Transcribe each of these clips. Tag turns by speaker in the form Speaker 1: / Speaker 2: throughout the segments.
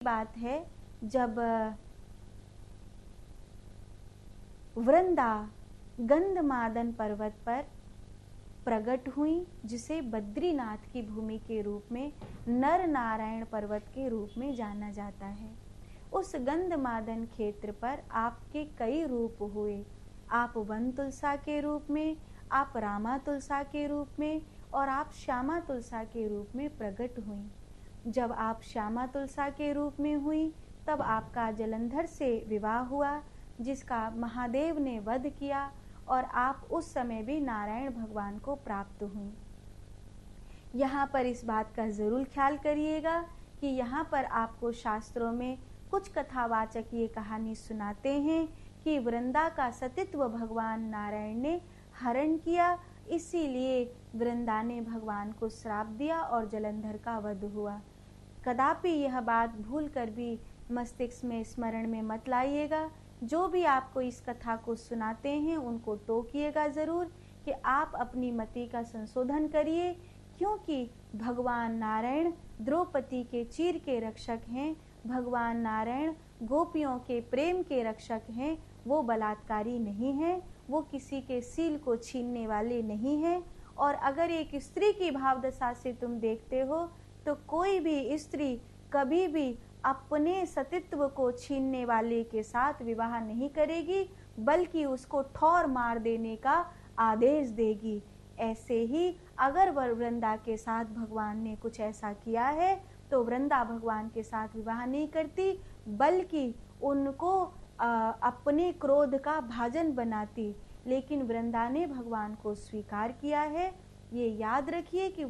Speaker 1: बात है जब वृंदा गंधमादन पर्वत पर प्रकट हुई, जिसे बद्रीनाथ की भूमि के रूप में नर नारायण पर्वत के रूप में जाना जाता है। उस गंधमादन क्षेत्र पर आपके कई रूप हुए। आप वन तुलसा के रूप में, आप रामा तुलसा के रूप में और आप श्यामा तुलसा के रूप में प्रकट हुई। जब आप श्यामा तुलसा के रूप में हुई तब आपका जलंधर से विवाह हुआ, जिसका महादेव ने वध किया और आप उस समय भी नारायण भगवान को प्राप्त हुई। यहाँ पर इस बात का जरूर ख्याल करिएगा कि यहाँ पर आपको शास्त्रों में कुछ कथावाचक ये कहानी सुनाते हैं कि वृंदा का सतीत्व भगवान नारायण ने हरण किया, इसीलिए वृंदा ने भगवान को श्राप दिया और जलंधर का वध हुआ। कदापि यह बात भूल कर भी मस्तिष्क में स्मरण में मत लाइएगा। जो भी आपको इस कथा को सुनाते हैं उनको टोकिएगा जरूर कि आप अपनी मति का संशोधन करिए, क्योंकि भगवान नारायण द्रौपदी के चीर के रक्षक हैं। भगवान नारायण गोपियों के प्रेम के रक्षक हैं। वो बलात्कारी नहीं हैं, वो किसी के सील को छीनने वाले नहीं हैं। और अगर एक स्त्री की भावदशा से तुम देखते हो तो कोई भी स्त्री कभी भी अपने सतीत्व को छीनने वाले के साथ विवाह नहीं करेगी, बल्कि उसको ठौर मार देने का आदेश देगी। ऐसे ही अगर वृंदा के साथ भगवान ने कुछ ऐसा किया है तो वृंदा भगवान के साथ विवाह नहीं करती, बल्कि उनको अपने क्रोध का भाजन बनाती। लेकिन वृंदा ने भगवान को स्वीकार किया है। ये याद रखिए कि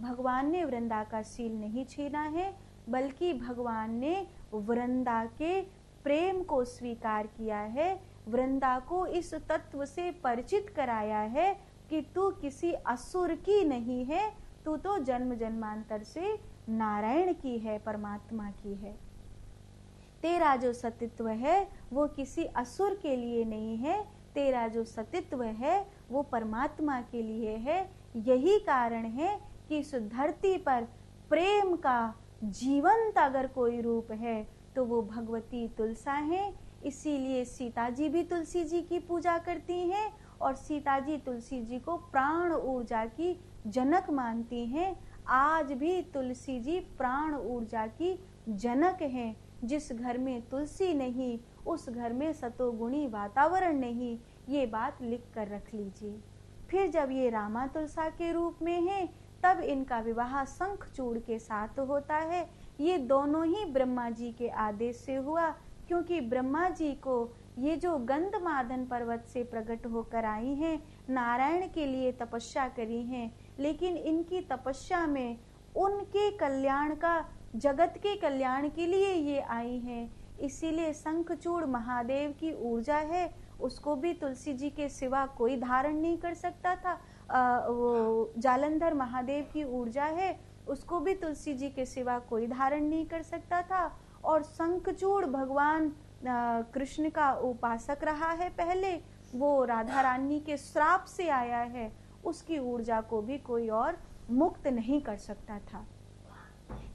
Speaker 1: भगवान ने वृंदा का सील नहीं छीना है, बल्कि भगवान ने वृंदा के प्रेम को स्वीकार किया है। वृंदा को इस तत्व से परिचित कराया है कि तू किसी असुर की नहीं है, तू तो जन्म जन्मांतर से नारायण की है, परमात्मा की है। तेरा जो सतीत्व है वो किसी असुर के लिए नहीं है, तेरा जो सतीत्व है वो परमात्मा के लिए है। यही कारण है कि इस धरती पर प्रेम का जीवंत अगर कोई रूप है तो वो भगवती तुलसा है। इसीलिए सीता जी भी तुलसी जी की पूजा करती हैं और सीता जी तुलसी जी को प्राण ऊर्जा की जनक मानती हैं। आज भी तुलसी जी प्राण ऊर्जा की जनक हैं। जिस घर में तुलसी नहीं उस घर में सतोगुणी वातावरण नहीं, ये बात लिख कर रख लीजिए। फिर जब ये रामा तुलसा के रूप में है तब इनका विवाह शंखचूड़ के साथ होता है। ये दोनों ही ब्रह्मा जी के आदेश से हुआ, क्योंकि ब्रह्मा जी को ये जो गंधमादन पर्वत से प्रकट होकर आई हैं, नारायण के लिए तपस्या करी हैं, लेकिन इनकी तपस्या में उनके कल्याण का, जगत के कल्याण के लिए ये आई हैं। इसीलिए शंखचूड़ महादेव की ऊर्जा है, उसको भी तुलसी जी के सिवा कोई धारण नहीं कर सकता था। वो जालंधर महादेव की ऊर्जा है, उसको भी तुलसी जी के सिवा कोई धारण नहीं कर सकता था। और शंखचूड़ भगवान कृष्ण का उपासक रहा है पहले, वो राधा रानी के श्राप से आया है, उसकी ऊर्जा को भी कोई और मुक्त नहीं कर सकता था।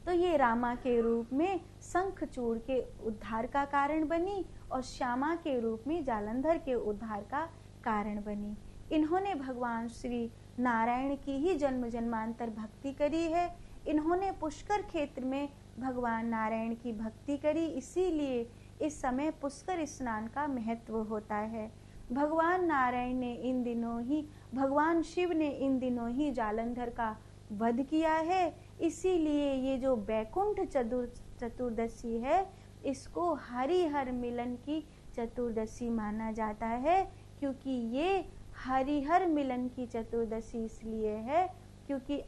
Speaker 1: तो ये रामा के रूप में शंखचूड़ के उद्धार का कारण बनी और श्यामा के रूप में जालंधर के उद्धार का कारण बनी। इन्होंने भगवान श्री नारायण की ही जन्म जन्मांतर भक्ति करी है। इन्होंने पुष्कर क्षेत्र में भगवान नारायण की भक्ति करी, इसीलिए इस समय पुष्कर स्नान का महत्व होता है। भगवान नारायण ने इन दिनों ही, भगवान शिव ने इन दिनों ही जालंधर का वध किया है। इसीलिए ये जो बैकुंठ चतुर्दशी है, इसको हरिहर मिलन की चतुर्दशी माना जाता है, क्योंकि ये हरिहर मिलन की चतुर्दशी इसलिए है क्योंकि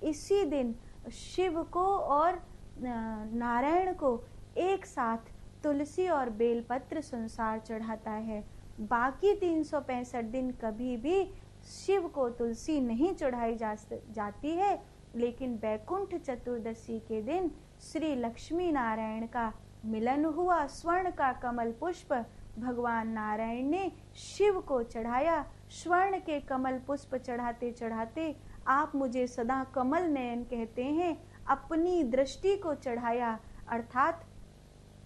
Speaker 1: इसी दिन शिव को और नारायण को एक साथ तुलसी और बेलपत्र संसार चढ़ाता है। बाकी 365 दिन कभी भी शिव को तुलसी नहीं चढ़ाई जाती है, लेकिन बैकुंठ चतुर्दशी के दिन श्री लक्ष्मी नारायण का मिलन हुआ। स्वर्ण का कमल पुष्प भगवान नारायण ने शिव को चढ़ाया। स्वर्ण के कमल पुष्प चढ़ाते चढ़ाते आप मुझे सदा कमल नयन कहते हैं, अपनी दृष्टि को चढ़ाया, अर्थात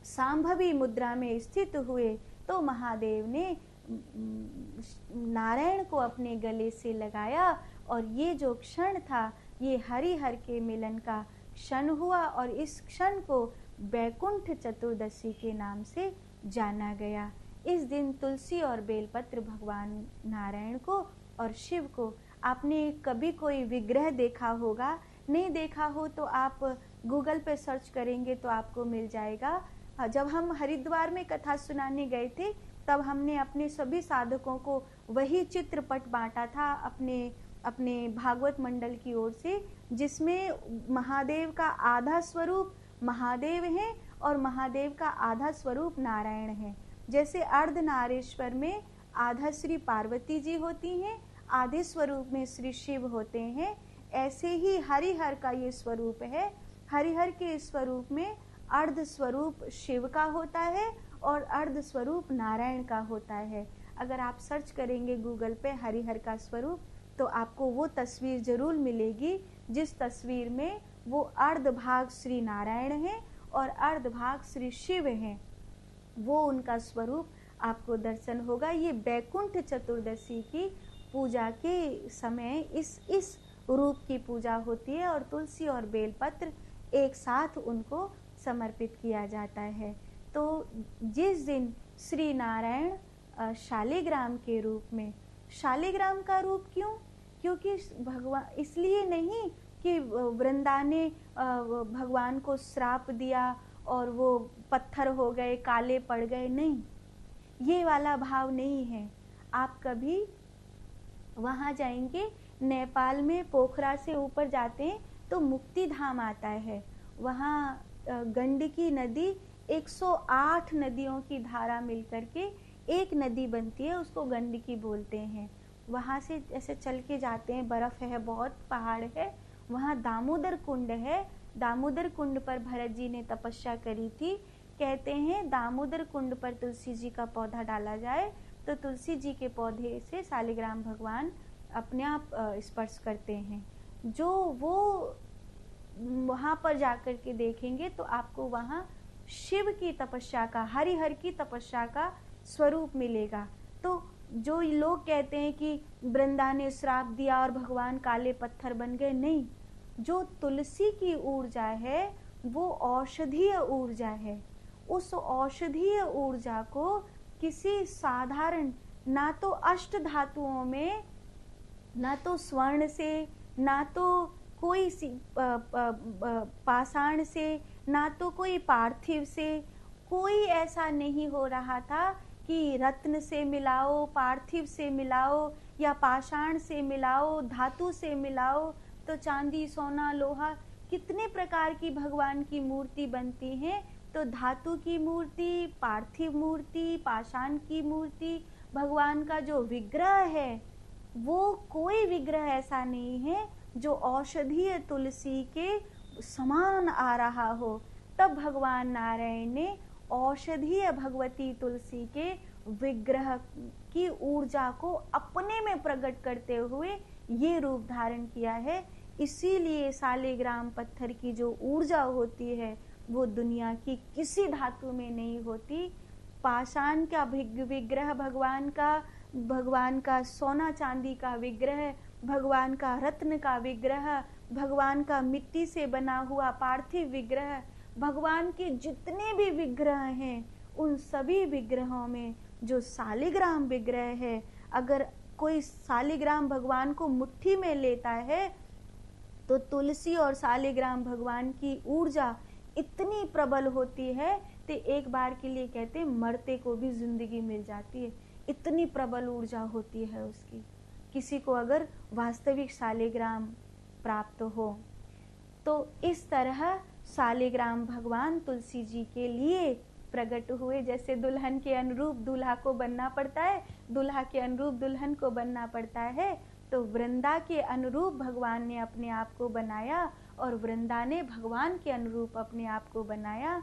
Speaker 1: सांभवी मुद्रा में स्थित हुए तो महादेव ने नारायण को अपने गले से लगाया और ये जो क्षण था ये हरिहर के मिलन का क्षण हुआ और इस क्षण को बैकुंठ चतुर्दशी के नाम से जाना गया। इस दिन तुलसी और बेलपत्र भगवान नारायण को और शिव को, आपने कभी कोई विग्रह देखा होगा, नहीं देखा हो तो आप गूगल पे सर्च करेंगे तो आपको मिल जाएगा। जब हम हरिद्वार में कथा सुनाने गए थे तब हमने अपने सभी साधकों को वही चित्रपट बांटा था अपने भागवत मंडल की ओर से, जिसमें महादेव का आधा स्वरूप महादेव है और महादेव का आधा स्वरूप नारायण है। जैसे अर्धनारेश्वर में आधा श्री पार्वती जी होती हैं, आधे स्वरूप में श्री शिव होते हैं, ऐसे ही हरिहर का ये स्वरूप है। हरिहर के स्वरूप में अर्ध स्वरूप शिव का होता है और अर्ध स्वरूप नारायण का होता है। अगर आप सर्च करेंगे गूगल पे हरिहर का स्वरूप तो आपको वो तस्वीर जरूर मिलेगी जिस तस्वीर में वो अर्ध भाग श्री नारायण है और अर्ध भाग श्री शिव है, वो उनका स्वरूप आपको दर्शन होगा। ये बैकुंठ चतुर्दशी की पूजा के समय इस रूप की पूजा होती है और तुलसी और बेलपत्र एक साथ उनको समर्पित किया जाता है। तो जिस दिन श्री नारायण शालिग्राम के रूप में, शालिग्राम का रूप क्यों? क्योंकि भगवान, इसलिए नहीं कि वृंदा ने भगवान को श्राप दिया और वो पत्थर हो गए, काले पड़ गए, नहीं, ये वाला भाव नहीं है। आप कभी वहाँ जाएंगे, नेपाल में पोखरा से ऊपर जाते हैं तो मुक्ति धाम आता है। वहाँ गंडकी नदी 108 नदियों की धारा मिलकर के एक नदी बनती है, उसको गंडकी बोलते हैं। वहाँ से ऐसे चल के जाते हैं, बर्फ है, बहुत पहाड़ है, वहाँ दामोदर कुंड है। दामोदर कुंड पर भरत जी ने तपस्या करी थी। कहते हैं दामोदर कुंड पर तुलसी जी का पौधा डाला जाए तो तुलसी जी के पौधे से शालिग्राम भगवान अपने आप स्पर्श करते हैं। जो वो वहाँ पर जाकर के देखेंगे तो आपको वहाँ शिव की तपस्या का, हरिहर की तपस्या का स्वरूप मिलेगा। तो जो लोग कहते हैं कि वृंदा ने श्राप दिया और भगवान काले पत्थर बन गए, नहीं, जो तुलसी की ऊर्जा है वो औषधीय ऊर्जा है। उस औषधीय ऊर्जा को किसी साधारण, ना तो अष्ट धातुओं में, ना तो स्वर्ण से, ना तो कोई पाषाण से, ना तो कोई पार्थिव से, कोई ऐसा नहीं हो रहा था कि रत्न से मिलाओ, पार्थिव से मिलाओ या पाषाण से मिलाओ, धातु से मिलाओ तो चांदी, सोना, लोहा, कितने प्रकार की भगवान की मूर्ति बनती हैं। तो धातु की मूर्ति, पार्थिव मूर्ति, पाषाण की मूर्ति, भगवान का जो विग्रह है वो कोई विग्रह ऐसा नहीं है जो औषधीय तुलसी के समान आ रहा हो। तब भगवान नारायण ने औषधीय भगवती तुलसी के विग्रह की ऊर्जा को अपने में प्रकट करते हुए ये रूप धारण किया है। इसीलिए शालिग्राम पत्थर की जो ऊर्जा होती है वो दुनिया की किसी धातु में नहीं होती। पाषाण का विग्रह भगवान का सोना चांदी का विग्रह, भगवान का रत्न का विग्रह, भगवान का मिट्टी से बना हुआ पार्थिव विग्रह, भगवान के जितने भी विग्रह हैं उन सभी विग्रहों में जो शालिग्राम विग्रह है, अगर कोई शालिग्राम भगवान को मुट्ठी में लेता है तो तुलसी और शालिग्राम भगवान की ऊर्जा इतनी प्रबल होती है कि एक बार के लिए कहते हैं मरते को भी जिंदगी मिल जाती है, इतनी प्रबल ऊर्जा होती है उसकी, किसी को अगर वास्तविक शालिग्राम प्राप्त हो। तो इस तरह शालिग्राम भगवान तुलसी जी के लिए प्रकट हुए। जैसे दुल्हन के अनुरूप दूल्हा को बनना पड़ता है, दूल्हा के अनुरूप दुल्हन को बनना पड़ता है, तो वृंदा के अनुरूप भगवान ने अपने आप को बनाया और वृंदा ने भगवान के अनुरूप अपने आप को बनाया।